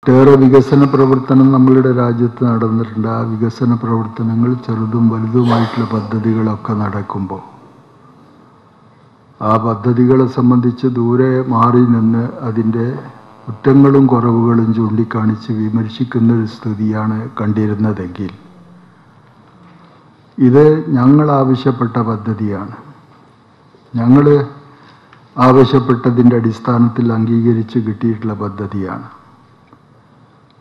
ഒട്ടേറെ വികസന പ്രവർത്തനം നമ്മളുടെ രാജ്യത്ത് നടന്നിട്ടുണ്ട്. ആ വികസന പ്രവർത്തനങ്ങൾ ചെറുതും വലുതുമായിട്ടുള്ള പദ്ധതികളൊക്കെ നടക്കുമ്പോൾ ആ പദ്ധതികളെ സംബന്ധിച്ച് ദൂരെ മാറി നിന്ന് അതിൻ്റെ കുറ്റങ്ങളും കുറവുകളും ചൂണ്ടിക്കാണിച്ച് വിമർശിക്കുന്ന ഒരു സ്ഥിതിയാണ് കണ്ടിരുന്നതെങ്കിൽ ഇത് ഞങ്ങൾ ആവശ്യപ്പെട്ട പദ്ധതിയാണ്. ഞങ്ങൾ ആവശ്യപ്പെട്ടതിൻ്റെ അടിസ്ഥാനത്തിൽ അംഗീകരിച്ച് കിട്ടിയിട്ടുള്ള പദ്ധതിയാണ്.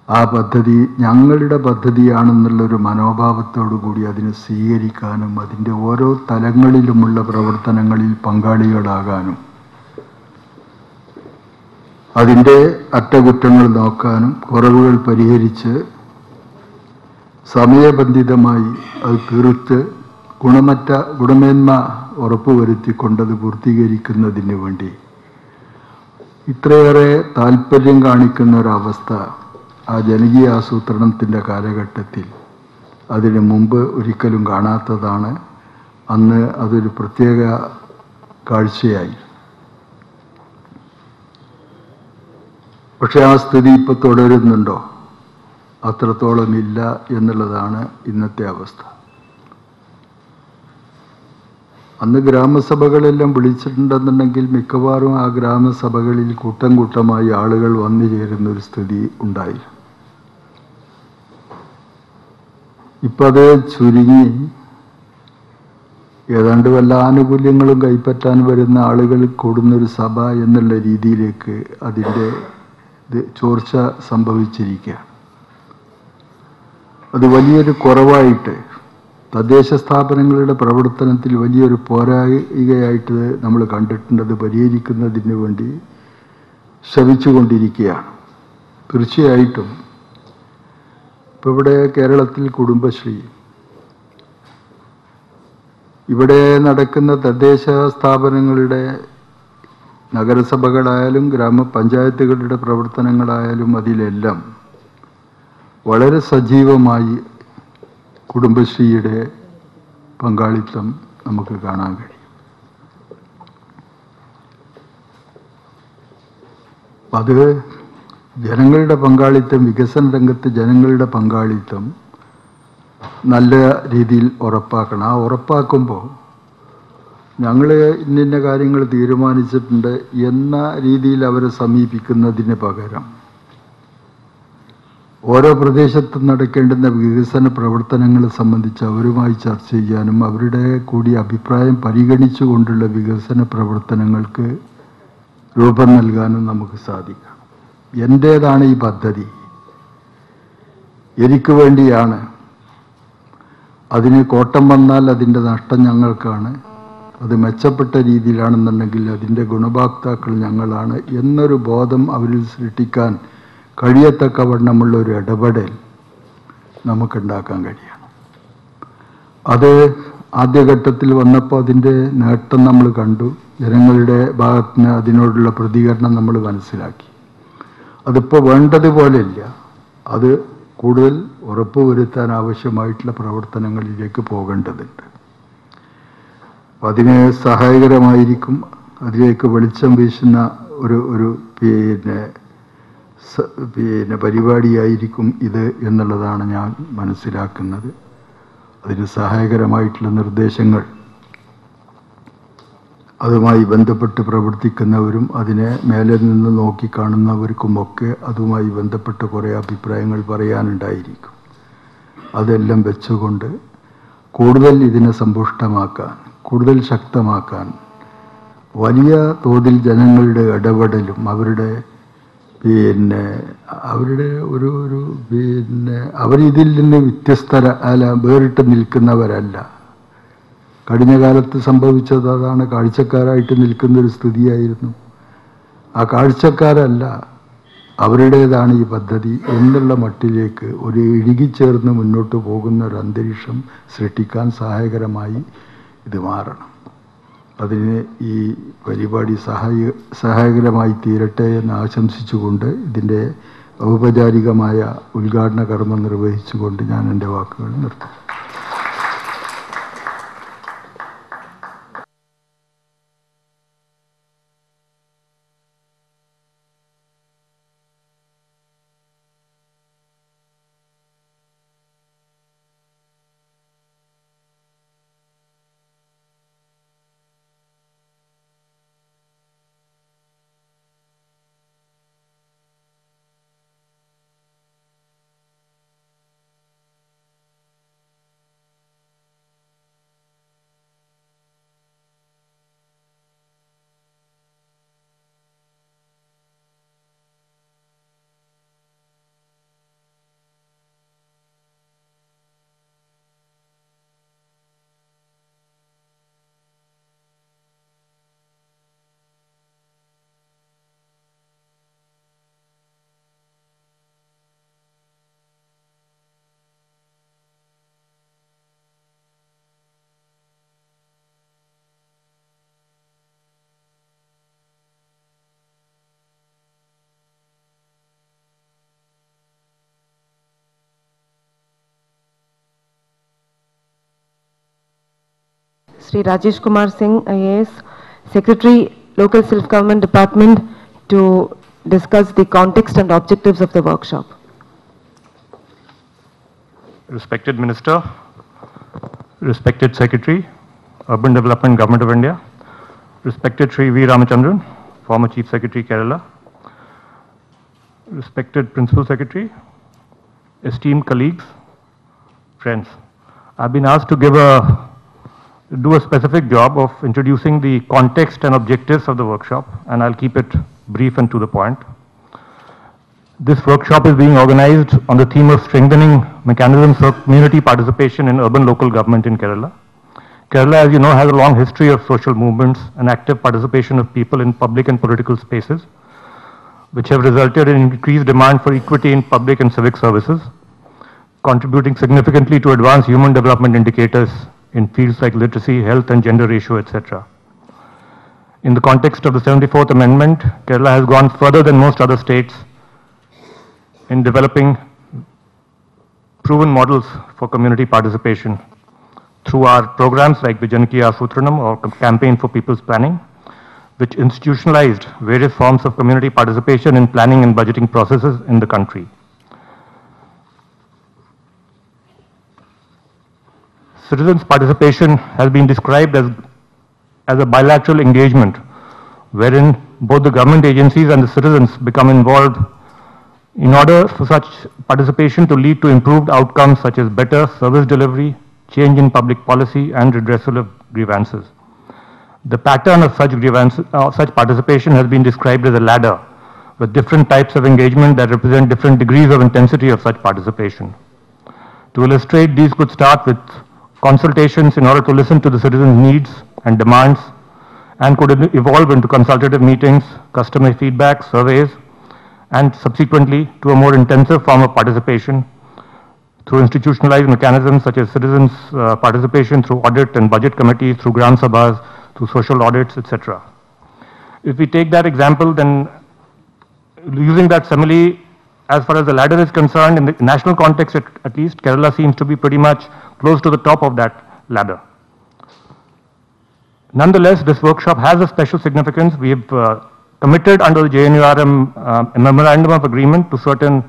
ആ പദ്ധതി ഞങ്ങളുടെ പദ്ധതിയാണെന്നുള്ളൊരു മനോഭാവത്തോടു കൂടി അതിനെ സ്വീകരിക്കാനും അതിൻ്റെ ഓരോ തലങ്ങളിലുമുള്ള പ്രവർത്തനങ്ങളിൽ പങ്കാളികളാകാനും അതിൻ്റെ അറ്റകുറ്റങ്ങൾ നോക്കാനും കുറവുകൾ പരിഹരിച്ച് സമയബന്ധിതമായി അത് തീർത്ത് ഗുണമേന്മ ഉറപ്പുവരുത്തിക്കൊണ്ടത് പൂർത്തീകരിക്കുന്നതിന് വേണ്ടി ഇത്രയേറെ താല്പര്യം കാണിക്കുന്ന ഒരവസ്ഥ ആ ജനകീയ ആസൂത്രണത്തിൻ്റെ കാലഘട്ടത്തിൽ അതിനു മുമ്പ് ഒരിക്കലും കാണാത്തതാണ്. അന്ന് അതൊരു പ്രത്യേക കാഴ്ചയായി. പക്ഷെ ആ സ്ഥിതി ഇപ്പോൾ തുടരുന്നുണ്ടോ? അത്രത്തോളം ഇല്ല എന്നുള്ളതാണ് ഇന്നത്തെ അവസ്ഥ. അന്ന് ഗ്രാമസഭകളെല്ലാം വിളിച്ചിട്ടുണ്ടെന്നുണ്ടെങ്കിൽ മിക്കവാറും ആ ഗ്രാമസഭകളിൽ കൂട്ടം കൂട്ടമായി ആളുകൾ വന്നു ചേരുന്ന ഒരു സ്ഥിതി ഉണ്ടായി. ഇപ്പം അത് ചുരുങ്ങി ഏതാണ്ട് വല്ല ആനുകൂല്യങ്ങളും കൈപ്പറ്റാൻ വരുന്ന ആളുകൾ കൂടുന്നൊരു സഭ എന്നുള്ള രീതിയിലേക്ക് അതിൻ്റെ ചോർച്ച സംഭവിച്ചിരിക്കുകയാണ്. അത് വലിയൊരു കുറവായിട്ട് തദ്ദേശ സ്ഥാപനങ്ങളുടെ പ്രവർത്തനത്തിൽ വലിയൊരു പോരായികയായിട്ട് നമ്മൾ കണ്ടിട്ടുണ്ട്. അത് പരിഹരിക്കുന്നതിന് വേണ്ടി ശ്രമിച്ചുകൊണ്ടിരിക്കുകയാണ്. തീർച്ചയായിട്ടും ഇപ്പോൾ ഇവിടെ കേരളത്തിൽ കുടുംബശ്രീ, ഇവിടെ നടക്കുന്ന തദ്ദേശ സ്ഥാപനങ്ങളുടെ നഗരസഭകളായാലും ഗ്രാമപഞ്ചായത്തുകളുടെ പ്രവർത്തനങ്ങളായാലും അതിലെല്ലാം വളരെ സജീവമായി കുടുംബശ്രീയുടെ പങ്കാളിത്തം നമുക്ക് കാണാൻ കഴിയും. അത് ജനങ്ങളുടെ പങ്കാളിത്തം, വികസന രംഗത്ത് ജനങ്ങളുടെ പങ്കാളിത്തം നല്ല രീതിയിൽ ഉറപ്പാക്കണം. ആ ഉറപ്പാക്കുമ്പോൾ ഞങ്ങൾ ഇന്ന കാര്യങ്ങൾ തീരുമാനിച്ചിട്ടുണ്ട് എന്ന രീതിയിൽ അവരെ സമീപിക്കുന്നതിന് പകരം ഓരോ പ്രദേശത്തും നടക്കേണ്ടുന്ന വികസന പ്രവർത്തനങ്ങളെ സംബന്ധിച്ച് അവരുമായി ചർച്ച ചെയ്യാനും അവരുടെ കൂടി അഭിപ്രായം പരിഗണിച്ചുകൊണ്ടുള്ള വികസന പ്രവർത്തനങ്ങൾക്ക് രൂപം നൽകാനും നമുക്ക് സാധിക്കണം. എൻ്റേതാണ് ഈ പദ്ധതി, എനിക്ക് വേണ്ടിയാണ്, അതിന് കോട്ടം വന്നാൽ അതിൻ്റെ നഷ്ടം ഞങ്ങൾക്കാണ്, അത് മെച്ചപ്പെട്ട രീതിയിലാണെന്നുണ്ടെങ്കിൽ അതിൻ്റെ ഗുണഭോക്താക്കൾ ഞങ്ങളാണ് എന്നൊരു ബോധം അവരിൽ സൃഷ്ടിക്കാൻ കഴിയത്തക്കവണ്ണമുള്ള ഒരു ഇടപെടൽ നമുക്കുണ്ടാക്കാൻ കഴിയണം. അത് ആദ്യഘട്ടത്തിൽ വന്നപ്പോൾ അതിൻ്റെ നേട്ടം നമ്മൾ കണ്ടു. ജനങ്ങളുടെ ഭാഗത്തുനിന്ന് അതിനോടുള്ള പ്രതികരണം നമ്മൾ മനസ്സിലാക്കി. അതിപ്പോൾ വേണ്ടതുപോലെയില്ല. അത് കൂടുതൽ ഉറപ്പുവരുത്താൻ ആവശ്യമായിട്ടുള്ള പ്രവർത്തനങ്ങളിലേക്ക് പോകേണ്ടതുണ്ട്. അതിന് സഹായകരമായിരിക്കും, അതിലേക്ക് വെളിച്ചം വീശുന്ന ഒരു പരിപാടിയായിരിക്കും ഇത് എന്നുള്ളതാണ് ഞാൻ മനസ്സിലാക്കുന്നത്. അതിന് സഹായകരമായിട്ടുള്ള നിർദ്ദേശങ്ങൾ അതുമായി ബന്ധപ്പെട്ട് പ്രവർത്തിക്കുന്നവരും അതിനെ മേലെ നിന്ന് നോക്കിക്കാണുന്നവർക്കുമൊക്കെ അതുമായി ബന്ധപ്പെട്ട് കുറേ അഭിപ്രായങ്ങൾ പറയാനുണ്ടായിരിക്കും. അതെല്ലാം വെച്ചുകൊണ്ട് കൂടുതൽ ഇതിനെ സമ്പുഷ്ടമാക്കാൻ, കൂടുതൽ ശക്തമാക്കാൻ വലിയ തോതിൽ ജനങ്ങളുടെ ഇടപെടലും അവരുടെ അവരിതിൽ നിന്ന് വേറിട്ട് നിൽക്കുന്നവരല്ല. കഴിഞ്ഞ കാലത്ത് സംഭവിച്ചത് അതാണ്. കാഴ്ചക്കാരായിട്ട് നിൽക്കുന്നൊരു സ്ഥിതിയായിരുന്നു. ആ കാഴ്ചക്കാരല്ല, അവരുടേതാണ് ഈ പദ്ധതി എന്നുള്ള മട്ടിലേക്ക് ഒരു ഇഴുകിച്ചേർന്ന് മുന്നോട്ട് പോകുന്ന ഒരു അന്തരീക്ഷം സൃഷ്ടിക്കാൻ സഹായകരമായി ഇത് മാറണം. അതിന് ഈ പരിപാടി സഹായകരമായി തീരട്ടെ എന്ന് ആശംസിച്ചുകൊണ്ട് ഇതിൻ്റെ ഔപചാരികമായ ഉദ്ഘാടന കർമ്മം നിർവഹിച്ചുകൊണ്ട് ഞാൻ എൻ്റെ വാക്കുകൾ നിർത്തുന്നു. Sri Rajesh Kumar Singh, IAS, Secretary, Local Self-Government Department, to discuss the context and objectives of the workshop. Respected Minister, respected Secretary, Urban Development, Government of India, respected Sri V. Ramachandran, former Chief Secretary, Kerala, respected Principal Secretary, esteemed colleagues, friends. I've been asked to do a specific job of introducing the context and objectives of the workshop, and I'll keep it brief and to the point. This workshop is being organized on the theme of strengthening mechanisms for community participation in urban local government in Kerala. Kerala, as you know, has a long history of social movements and active participation of people in public and political spaces, which have resulted in increased demand for equity in public and civic services, contributing significantly to advance human development indicators in fields like literacy, health and gender ratio, etc. In the context of the 74th Amendment, Kerala has gone further than most other states in developing proven models for community participation through our programs like Vijankiya Sutranam or Campaign for People's Planning, which institutionalized various forms of community participation in planning and budgeting processes in the country. Citizens' participation has been described as a bilateral engagement wherein both the government agencies and the citizens become involved in order for such participation to lead to improved outcomes such as better service delivery, change in public policy and redressal of grievances. The pattern of such participation has been described as a ladder with different types of engagement that represent different degrees of intensity of such participation. To illustrate, these could start with consultations in order to listen to the citizens' needs and demands, and could evolve into consultative meetings, customer feedback, surveys, and subsequently to a more intensive form of participation through institutionalized mechanisms such as citizens' participation through audit and budget committees, through Gram Sabhas, through social audits, etc. If we take that example, then using that simile, as far as the ladder is concerned, in the national context at least, Kerala seems to be pretty much close to the top of that ladder. Nonetheless, this workshop has a special significance. We have committed under the JNURM a memorandum of agreement to certain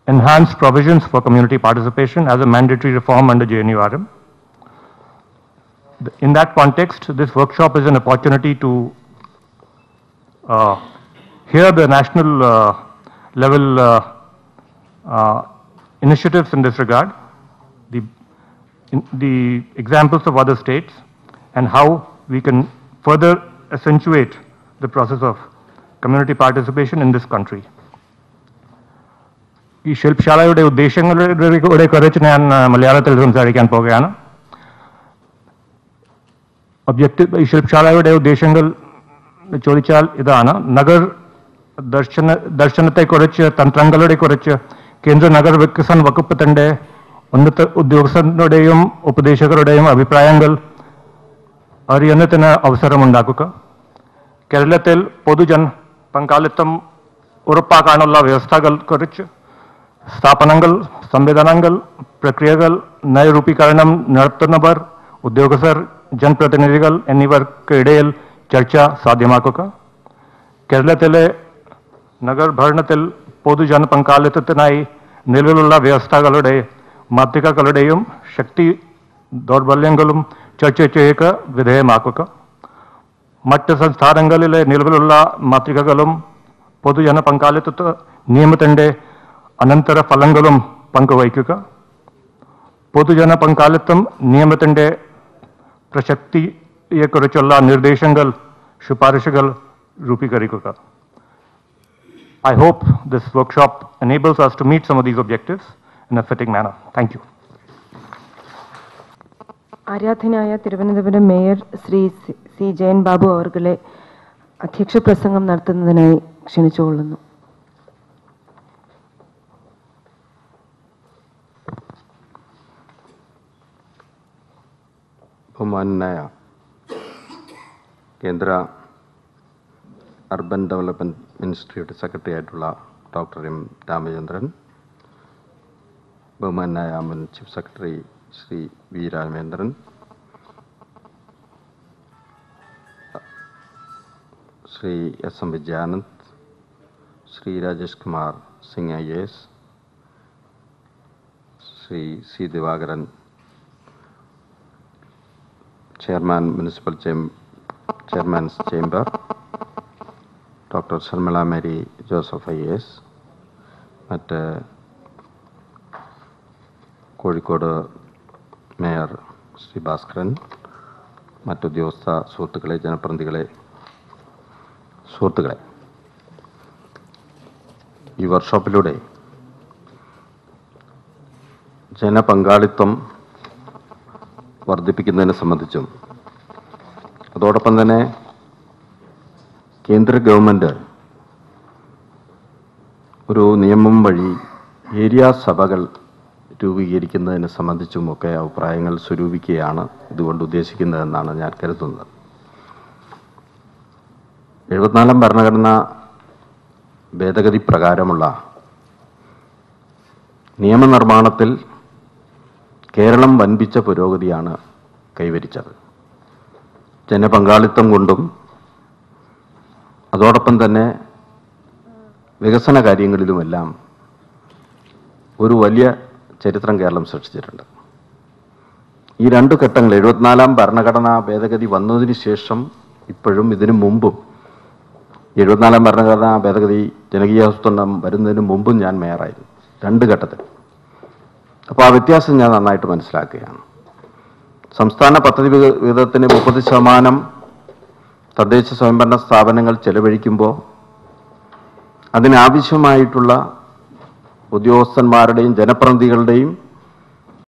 enhanced provisions for community participation as a mandatory reform under JNURM. In that context, this workshop is an opportunity to hear the national level initiatives in this regard, the examples of other states, and how we can further accentuate the process of community participation in this country. ഈ ശില്പശാലയുടെ ഉദ്ദേശങ്ങളെ കുറിച്ച് ഞാൻ മലയാളത്തിൽ സംസാരിക്കാൻ പോകുകയാണ്. ഈ ശില്പശാലയുടെ ഉദ്ദേശങ്ങൾ ചോദിച്ചാൽ ഇതാണ്: നഗർ ദർശനത്തെക്കുറിച്ച്, തന്ത്രങ്ങളെ കുറിച്ച് കേന്ദ്ര നഗർ വികസന വകുപ്പിന്റെ ഉന്നത ഉദ്യോഗസ്ഥരുടെയും ഉപദേശകരുടെയും അഭിപ്രായങ്ങൾ അറിയുന്നതിന് അവസരമുണ്ടാക്കുക, കേരളത്തിൽ പൊതുജന പങ്കാളിത്തം ഉറപ്പാക്കാനുള്ള വ്യവസ്ഥകളെക്കുറിച്ച് സ്ഥാപനങ്ങൾ, സംവിധാനങ്ങൾ, പ്രക്രിയകൾ നയരൂപീകരണം നടത്തുന്നവർ, ഉദ്യോഗസ്ഥർ, ജനപ്രതിനിധികൾ എന്നിവർക്കിടയിൽ ചർച്ച സാധ്യമാക്കുക, കേരളത്തിലെ നഗരഭരണത്തിൽ പൊതുജന പങ്കാളിത്തത്തിനായി നിലവിലുള്ള വ്യവസ്ഥകളുടെ മാതൃകകളുടെയും ശക്തി ദൗർബല്യങ്ങളും ചർച്ച ചെയ്യുക, വിധേയമാക്കുക, മറ്റ് സംസ്ഥാനങ്ങളിലെ നിലവിലുള്ള മാതൃകകളും പൊതുജന പങ്കാളിത്ത നിയമത്തിന്റെ അനന്തര ഫലങ്ങളും പങ്കുവയ്ക്കുക, പൊതുജന പങ്കാളിത്തം നിയമത്തിന്റെ പ്രസക്തിയെക്കുറിച്ചുള്ള നിർദ്ദേശങ്ങൾ, ശുപാർശകൾ രൂപീകരിക്കുക. I hope this workshop enables us to meet some of these objectives in a fitting manner. Thank you. ആരാധനായ തിരുവനന്തപുരം മേയർ ശ്രീ സി ജയൻ ബാബു അവർകളെ അധ്യക്ഷ പ്രസംഗം നടത്തുന്നതിനായി ക്ഷണിച്ചുകൊള്ളുന്നു. ബഹുമാനായ കേന്ദ്ര അർബൻ ഡെവലപ്മെൻറ്റ് മിനിസ്ട്രിയുടെ സെക്രട്ടറി ആയിട്ടുള്ള ഡോക്ടർ എം രാമചന്ദ്രൻ, ബഹുമാനായ മുൻ chief secretary Shri V Ramendran, Shri S.M. Vijayanand, Shri Rajesh Kumar Singh IAS, Shri C. Divagaran, Chairman Municipal Chairman's Chamber, Dr. Sharmila Mary Joseph IAS, മറ്റ് കോഴിക്കോട് മേയർ ശ്രീ ഭാസ്കരൻ, മറ്റുദ്യോഗസ്ഥ സുഹൃത്തുക്കളെ, ജനപ്രതിനിധികളെ, സുഹൃത്തുക്കളെ, ഈ വർക്ക്ഷോപ്പിലൂടെ ജനപങ്കാളിത്തം വർദ്ധിപ്പിക്കുന്നതിനെ സംബന്ധിച്ചും അതോടൊപ്പം തന്നെ കേന്ദ്ര ഗവൺമെൻറ് ഒരു നിയമം വഴി ഏരിയ സഭകൾ രൂപീകരിക്കുന്നതിനെ സംബന്ധിച്ചുമൊക്കെ അഭിപ്രായങ്ങൾ സ്വരൂപിക്കുകയാണ് ഇതുകൊണ്ട് ഉദ്ദേശിക്കുന്നതെന്നാണ് ഞാൻ കരുതുന്നത്. 74 ഭരണഘടനാ ഭേദഗതി പ്രകാരമുള്ള നിയമനിർമ്മാണത്തിൽ കേരളം വൻപിച്ച പുരോഗതിയാണ് കൈവരിച്ചത്. ജനപങ്കാളിത്തം കൊണ്ടും അതോടൊപ്പം തന്നെ വികസന കാര്യങ്ങളിലുമെല്ലാം ഒരു വലിയ ചരിത്രം കേരളം സൃഷ്ടിച്ചിട്ടുണ്ട്. ഈ 2 ഘട്ടങ്ങൾ 74 ഭരണഘടനാ ഭേദഗതി വന്നതിന് ശേഷം ഇപ്പോഴും ഇതിനു മുമ്പും 74 ഭരണഘടനാ ഭേദഗതി ജനകീയാസൂത്രണം വരുന്നതിന് മുമ്പും ഞാൻ മേയറായിരുന്നു 2 ഘട്ടത്തിൽ. അപ്പോൾ ആ വ്യത്യാസം ഞാൻ നന്നായിട്ട് മനസ്സിലാക്കുകയാണ്. സംസ്ഥാന പദ്ധതി വിഹിതത്തിന് 30% തദ്ദേശ സ്വയംഭരണ സ്ഥാപനങ്ങൾ ചെലവഴിക്കുമ്പോൾ അതിനാവശ്യമായിട്ടുള്ള ഉദ്യോഗസ്ഥന്മാരുടെയും ജനപ്രതിനിധികളുടെയും